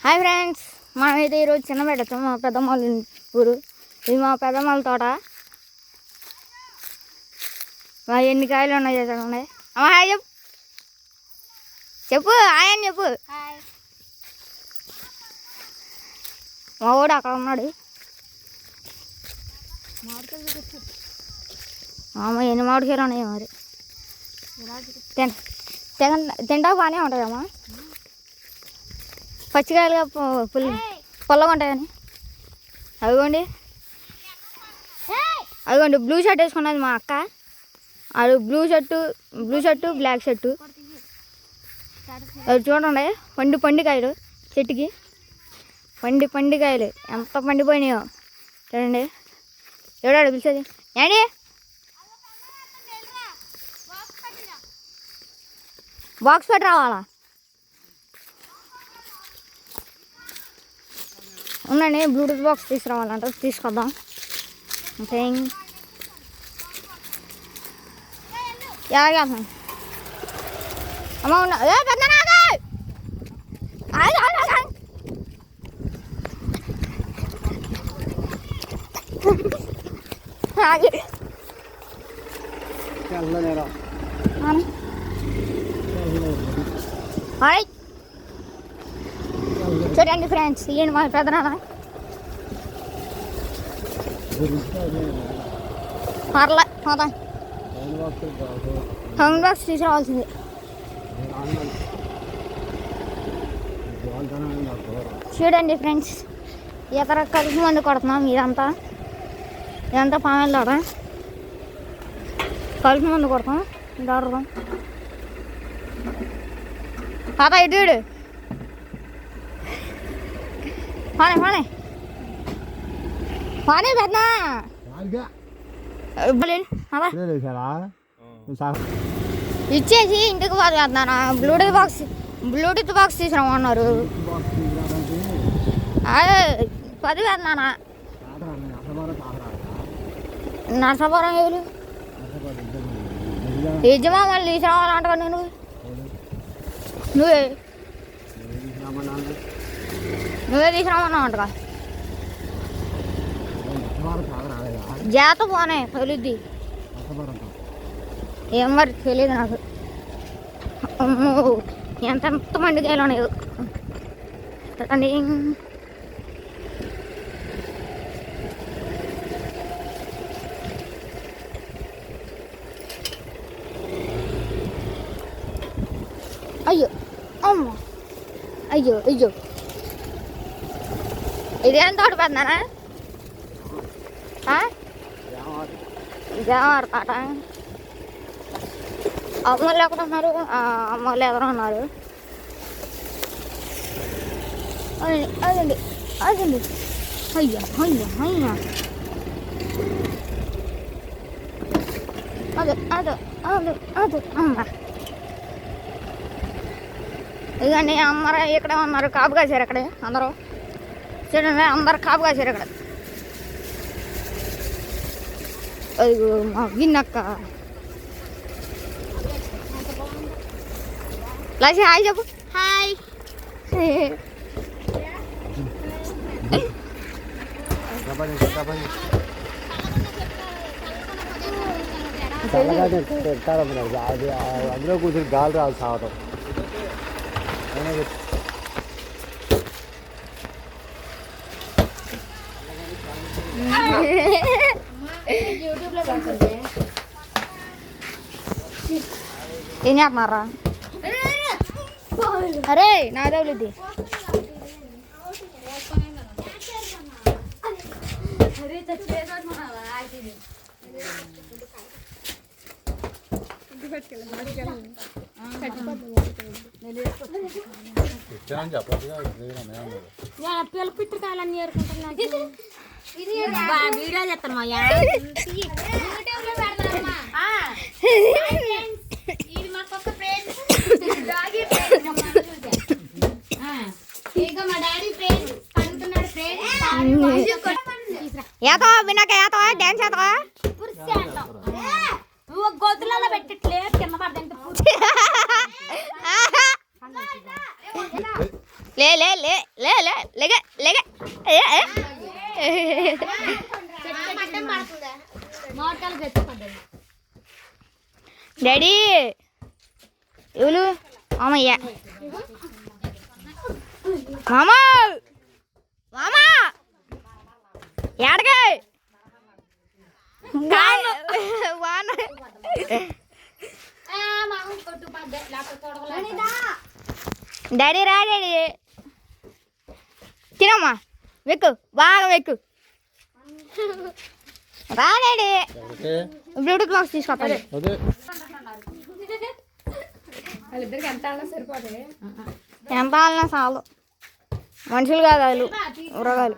Hi friends, మనమైతే ఈరోజు చిన్న పెట్టచ్చు మా పెద్దమ్మాళ్ళ ఊరు. ఇది మా పెద్దమ్మాళ్ళ తోట. ఎన్ని కాయలు ఉన్నాయి చూడండి. అమ్మ హాయ్ చెప్పు, చెప్పు హాయ్ అని చెప్పు. మా వాడు అక్కడ ఉన్నాడు. అమ్మ ఎన్ని మామిడికాయలు ఉన్నాయి మరి. తింటా బాగానే ఉంటుందమ్మా. పచ్చికాయలుగా పొల్లగా ఉంటాయని. అదిగోండి బ్లూ షర్ట్ వేసుకున్నది మా అక్క. అది బ్లూ షర్టు బ్లాక్ షర్టు. అది చూడండి, పండికాయలు చెట్టుకి పండికాయలు ఎంత పండిపోయినాయో చూడండి. ఎవడాడు పిలిచేది? ఏంటి బాక్స్ పెట్టి రావాలా? ఉండండి, బ్లూటూత్ బాక్స్ తీసుకురావాలంట, తీసుకొద్దాం. ఓకే, ఎలాగేస్తాం అమ్మ. ఉన్నా చూడండి ఫ్రెండ్స్, ఏంటి మా పెద్దనాన్న పర్లే పోతా. సౌండ్ బాక్స్ తీసుకురావాల్సింది. చూడండి ఫ్రెండ్స్, ఎకర కలిసి మంది కొడుతున్నాం. ఇదంతా పామెల తోట. కలిసి మంది కొడతాం. దొరకదాం పాత ఇటు పానే పెద్ద ఇచ్చేసి ఇంటికి పోతున్నాను. బ్లూటూత్ బాక్స్ తీసుకురామన్నారు. అదే 10 పెద్దనా నర్సాపురం ఎవరు యజమానులు తీసుకురావాలంట. నువ్వే తీసుకురామన్నావు అంటగా. జాత పోనే తొలిద్ది ఏం మరి తెలియదు నాకు. అమ్మో ఎంత మండికాయలు ఉన్నాయి. అయ్యో అమ్మ, అయ్యో ఇదేం తోట పెద్దనా? జామర్ తోట. అమ్మలు ఎక్కడ ఉన్నారు? అమ్మలు ఎదురు ఉన్నారు. అదండి అయ్యా అదే అమ్మ. ఇదండి అమ్మరు ఇక్కడే ఉన్నారు. కాపు కాసారు ఇక్కడే అందరూ. చూడండి, అందరు కాపు కాసారు ఇక్కడ. అదిగో మా విన్నక్క. లసి హాయ్ చెప్పు. హాయ్. అందులో కూర్చొని గాలి రాదు సావటం. ఏం చేస్తున్నారా? అరే నా దేవుడిది పిల్ల పిట్టకాయలన్నీ ఏరుకుంటున్నా. వీడియో చేస్తాను మా ఏతో వినాక ఏతో డాన్స్ ఏతో గొంతులలో పెట్టట్లే కింద పడదంటే లే లే లే లే లే లేగ లేగ ఏ, ఏ. డాడీ ఎవరు మామయ్య మామ మామ ఎడగా వాన డాడీ రా డాడీ తినమ్మా వెక్కు బాగా వెక్కు రా డాడీ ఓకే బ్లూటూత్ బాక్స్ తీసుకొస్తాను అదే ఎంత ఆలినా చాలు మనుషులు కాదు వాళ్ళు ఉరగాలు